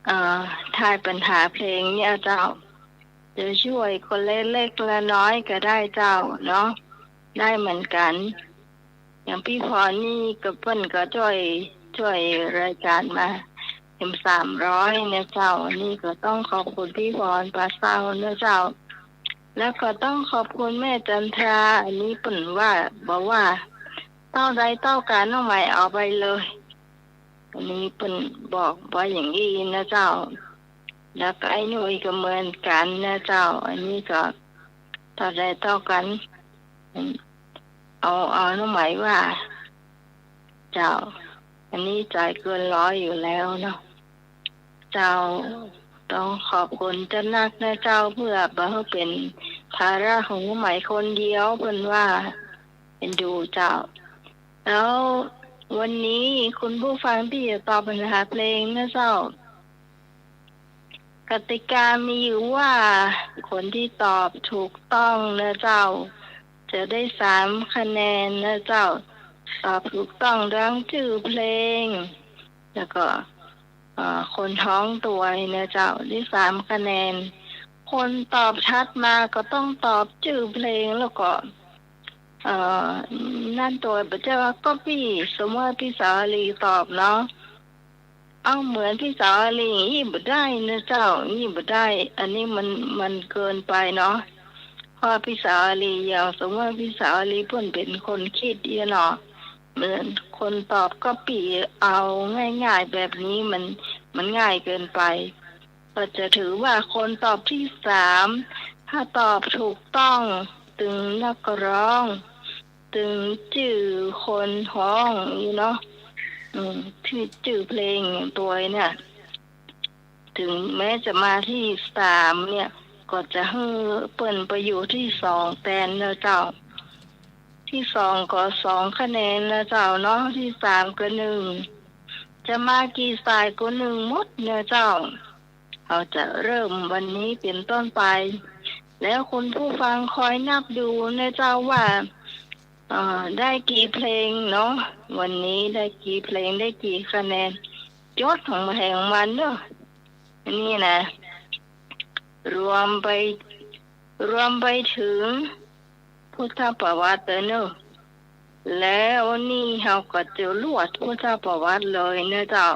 เอ่อทายปัญหาเพลงเนี่ยเจ้าจะช่วยคนเล็กๆละน้อยก็ได้เจ้าเนาะได้เหมือนกันอย่างพี่พรนี่กับเปิ้นก็ช่วยรายการมาเต็ม300เนี่ยเจ้านี่ก็ต้องขอบคุณพี่พรปลาเศร้าเนี่ยเจ้าแล้วก็ต้องขอบคุณแม่จันทราอันนี้เปิ้นว่าบอกว่าเต้าใดเต้าการน้องใหม่เอาไปเลยอันนี้เปิ้นบอกว่าอย่างนี้นะเจ้าแล้วก็ไอ้หนุ่ยก็เหมือนกันนะเจ้าอันนี้ก็เท่าใดเท่ากันเอาน้องหมายว่าเจ้าอันนี้จ่ายเกิน100อยู่แล้วเนาะเจ้าต้องขอบคุณเจ้านักนะเจ้าเพื่อบ่ให้เป็นภาระของน้องหมายคนเดียวเพิ่นว่าเป็นดูเจ้าแล้ววันนี้คุณผู้ฟังที่จะตอบปัญหาเพลงนะเจ้ากติกามีอยู่ว่าคนที่ตอบถูกต้องนะเจ้าจะได้3คะแนนนะเจ้าตอบถูกต้องทั้งชื่อเพลงแล้วก็คนท้องตัวนะเจ้าได้3คะแนนคนตอบชัดมาก็ต้องตอบชื่อเพลงแล้วก็นั่นตัวบัจเจ้าก็พี่สมมติพี่สาวลีตอบเนาะเอาเหมือนพี่สาวลีนี่บ่ได้นะเจ้านี่บ่ได้อันนี้มันเกินไปเนาะเพราะพี่สาวลีอย่างสมมติพี่สาวลีเพิ่นเป็นคนคิดดีเนาะเหมือนคนตอบก็ปีเอาง่ายๆแบบนี้มันง่ายเกินไปก็จะถือว่าคนตอบที่3ถ้าตอบถูกต้องถึงนักร้องถึงชื่อคนฮ้องอยู่เนาะที่ชื่อเพลงตัวเนี่ยถึงแม้จะมาที่3เนี่ยก็จะให้เปิ้นไปอยู่ที่2แทนนะเจ้าที่2ก็2คะแนนนะเจ้าเนาะที่3ก็1จะมากี่สายก็1หมดนะเจ้าเราจะเริ่มวันนี้เป็นต้นไปแล้วคุณผู้ฟังคอยนับดูนะเจ้าว่าได้กี่เพลงเนาะวันนี้ได้กี่เพลงได้กี่คะแนนยอดของแห่งมันเนาะนี่นะรวมไปถึงพุทธประวัติเนาะแล้วนี่เราก็จะลวดพุทธประวัติเลยนะเจ้า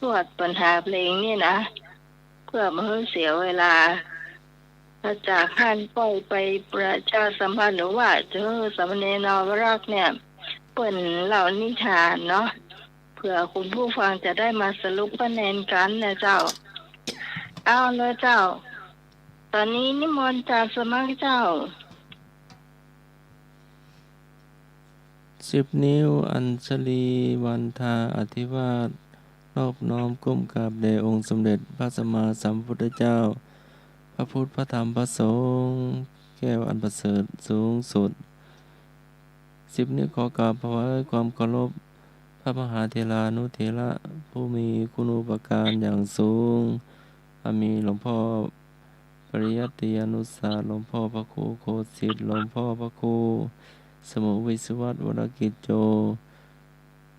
ลวดปัญหาเพลงนี่นะเพื่อไม่ให้เสียเวลาจากท่านปล่อยไปประชาสัมพันธ์หรือว่าเจอสามเณรนวรักษ์เนี่ยเปิ่นเหล่านิทานเนาะเพื่อคุณผู้ฟังจะได้มาสรุปคะแนนกันนะเจ้าเอาเลยเจ้าตอนนี้นิมนต์จากสมัครเจ้า10 นิ้วอัญชลีวันทาอธิวาทนอบน้อมก้มกราบแด่องค์สมเด็จพระสัมมาสัมพุทธเจ้าพระพุทธพระธรรมพระสงฆ์แก้วอันประเสริฐสูงสุด10 นิ้วขอกราบถวายความเคารพพระมหาเถรานุเถระผู้มีคุณูปการอย่างสูงมีหลวงพ่อปริยัติยานุสาสหลวงพ่อพระครูโคสิทธิ์หลวงพ่อพระครูสมุวิศวัตวรกิจโจ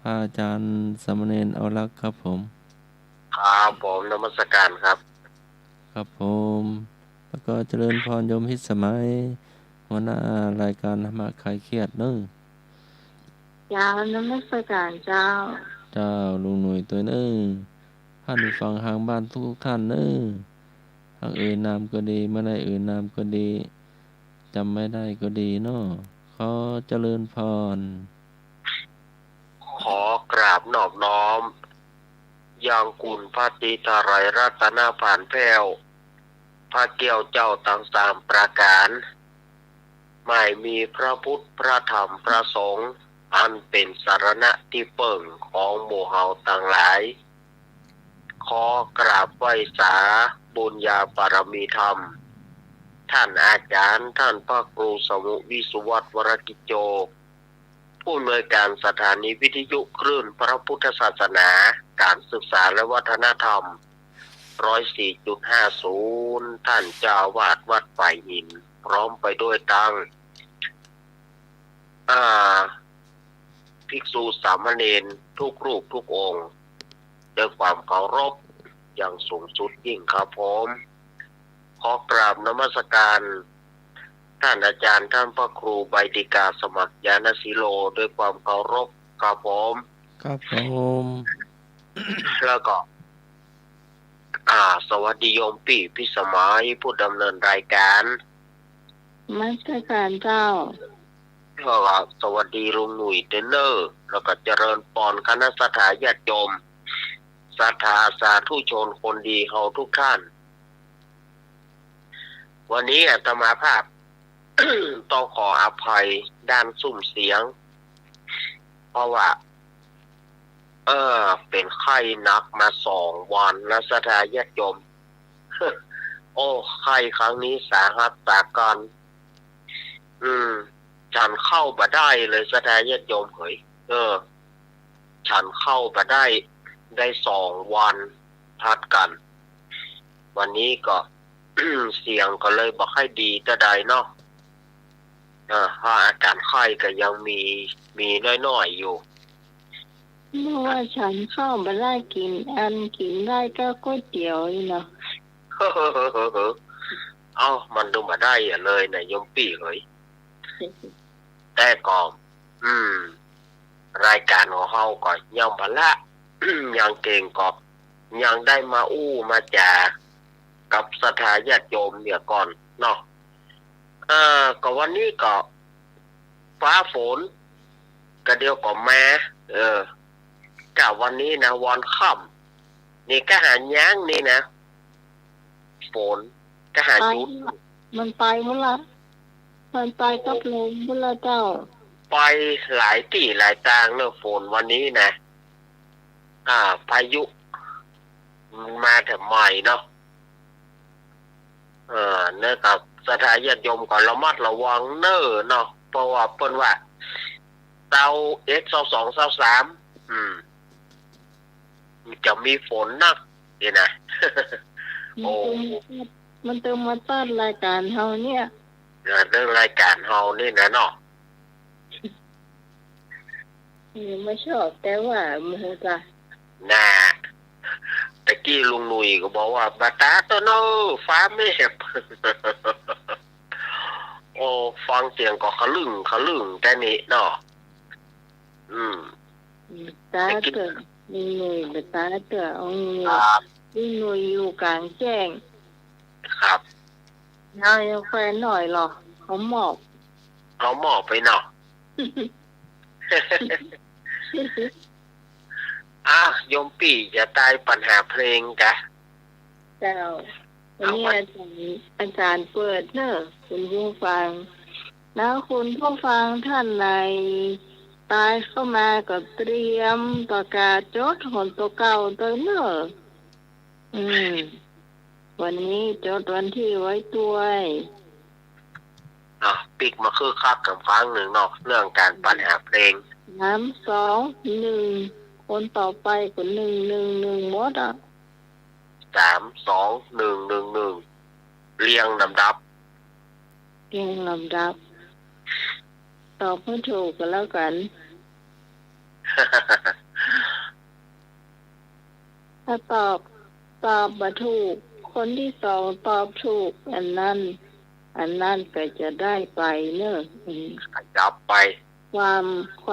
พระอาจารย์สามเณรเอารักครับผมครับผมนมัสการครับครับผมแล้วก็เจริญพรโยมพิสมัยหัวหน้ารายการธรรมะคลายเครียดเนอะยาวนมัสการเจ้าลุงหน่วยตัวเนอะท่านผู้ฟังทางบ้านทุกท่านเนอะทางนามก็ดีไม่ได้นามก็ดีจำไม่ได้ก็ดีเนาะขอเจริญพรขอกราบนอบน้อมยังคุณพระติตรัยรัตนผ่านแพ้วพระเกี่ยวเจ้าทั้ง3ประการไม่มีพระพุทธพระธรรมพระสงฆ์อันเป็นสรณะที่เปิ่งของหมู่เฮาทั้งหลายขอกราบไหว้สาบุญญาบารมีธรรมท่านอาจารย์ท่านพระครูสมุวิสุวัตวรกิจโจผู้อำนวยการสถานีวิทยุคลื่นพระพุทธศาสนาการศึกษาและวัฒนธรรม 104.50 ท่านเจ้าวาดวัดฝ่ายหินพร้อมไปด้วยตั้งภิกษุสามเณรทุกรูปทุกองค์ด้วยความเคารพ อย่างสูงสุดยิ่งครับผมขอกราบนมัสการท่านอาจารย์ท่านพระครูใบดิกาสมัครยานศิโลด้วยความเคารพครับผม ครับผม แล้วก็สวัสดีโยมปี่พิสมัยผู้ดำเนินรายการมัสการเจ้าแล้วก็สวัสดีลุงหนุ่ยเทรนเนอร์แล้วก็เจริญปอนคณะสัตยาติโยมศรัทธาสาธุชนคนดีเฮาทุกท่านวันนี้อาตมาภาพ ต้องขออภัยด้านซุ้มเสียงเพราะว่าเป็นไข้หนักมา2 วันแล้วศรัทธาญาติโยม โอ้ไข้ครั้งนี้สาหัสสากันฉันเข้ามาได้เลยศรัทธาญาติโยมเฮ้ยฉันเข้ามาได้2 วันทัดกันวันนี้ก็ เสียงก็เลยบอกให้ดีแต่ใดเนาะเพราะอาการไข้ก็ยังมีน้อยๆอยู่เมื่อว่าฉันเข้ามาได้กินได้ก็ก๋วยเตี๋ยวเนาะมันดูมาได้เลยนะโยมปี่เฮ้ยแต่ก็รายการของเฮาก็ยังบ่ละ ยังเก่งก็ยังได้มามาจากับศรัทธาญาติโยมเนี่ยก่อนเนาะก็วันนี้ก็ฟ้าฝนก็เดียวก็แม่กะวันนี้นะวันค่ำนี่ก็หาย้างนี่นะฝนก็หายุดมันไปมั้งล่ะมันไปกับลมมั้งล่ะเจ้าไปหลายที่หลายทางเนอะฝนวันนี้นะพายุมาแต่ใหม่เนาะเนื่องจากศรัทธาญาติโยมก็ระมัดระวังเน้อเนาะเพราะว่าเพิ่นว่าเตา X22 23จะมีฝนนักนี่นะ โอ้มันเติมมาต้านรายการเฮาเนี่ยเรื่องรายการเฮานี่นะเนาะไม่ชอบแต่ว่าโมโหจ้ะน่ะตะกี้ลุงหนุ่ยก็บอกว่าบาตาตัวโนฟ้าเมฆ โอ้ฟังเสียงก็ขลึ่งแต่นี่เนาะตาเกิดลุงหนุ่ยบาตาเกิดลุงหนุ่ยอยู่กลางแจ้งครับนายแฟนหน่อยหรอเขาหมอบไปเนาะ โยมปี่จะตายปัญหาเพลงกะเจ้าวันนี้อาจารย์เปิดเนอะคุณผู้ฟังแล้วคุณผู้ฟังท่านไหนตายเข้ามาก็เตรียมประกาศจดหนตัวเก่าตัวเนอะวันนี้จดวันที่ไว้ด้วยปิกมาคือคักกับครั้งหนึ่งเนาะเรื่องการปัญหาเพลง3 2 1คนต่อไปก็111หมด3 2 1 1 1เรียงลำดับตอบให้ถูกกันแล้วกัน ถ้าตอบมาถูกคนที่2ตอบถูกอันนั้นก็จะได้ไปเนอะจับไปคว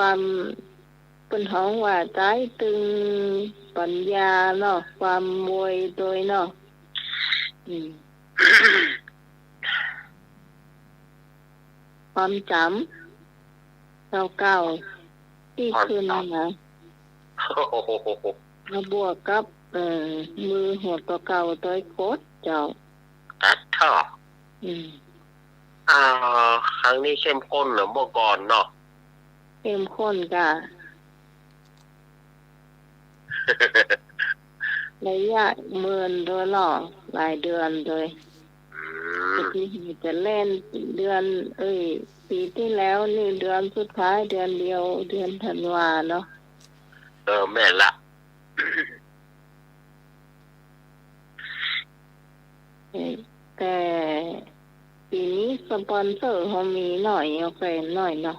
ามเป็นห้องว่าใจตึงปัญญาเนาะความมวยโดยเนาะความจำเก่าที่คืนนะมาบวกกับมือหัวตัวเก่าตัวโคตรเจ้าตัดท่อครั้งนี้เข้มข้นเหมือนเมื่อก่อนเนาะเข้มข้นกะระยะเมินโดยหล่อหลายเดือนเลยที่จะเล่นเดือนปีที่แล้วนี่เดือนสุดท้ายเดือนเดียวเดือนธันวาเนาะแม่ละแต่ปีนี้สปอนเซอร์เขามีหน่อยเอาแฟนหน่อยเนาะ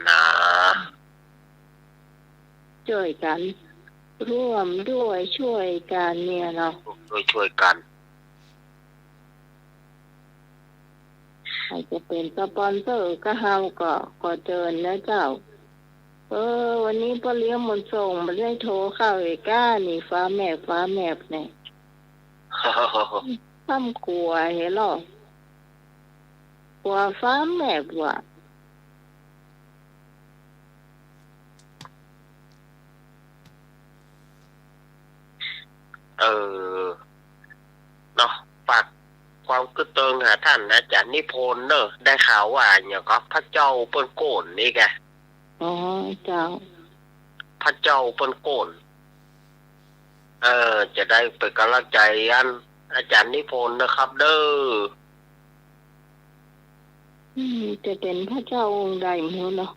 นะช่วยกัน ร่วมด้วยช่วยกันเนี่ยเนาะ โดยช่วยกัน อาจจะเป็นสปอนเซอร์ก็เฮาก็เจิญนะเจ้าวันนี้พ่อเลี้ยงมนต์ส่งมาได้โทรเข้าไอ้ก้านี่ฟ้าแมบเนี่ยซ้ำกลัวเห็นหรอกลัวฟ้าแมบว่ะเนาะฝากความคือเติงหาท่านอาจารย์นิพนธ์เนอะได้ข่าวว่าเนี่ยก็พระเจ้าเปิ้นโกนนี่แกอ๋อเจ้าพระเจ้าเปิ้นโกนจะได้เป็นกำลังใจอันอาจารย์นิพนธ์นะครับเด้อจะเป็นพระเจ้าองค์ใดมั้งเนาะ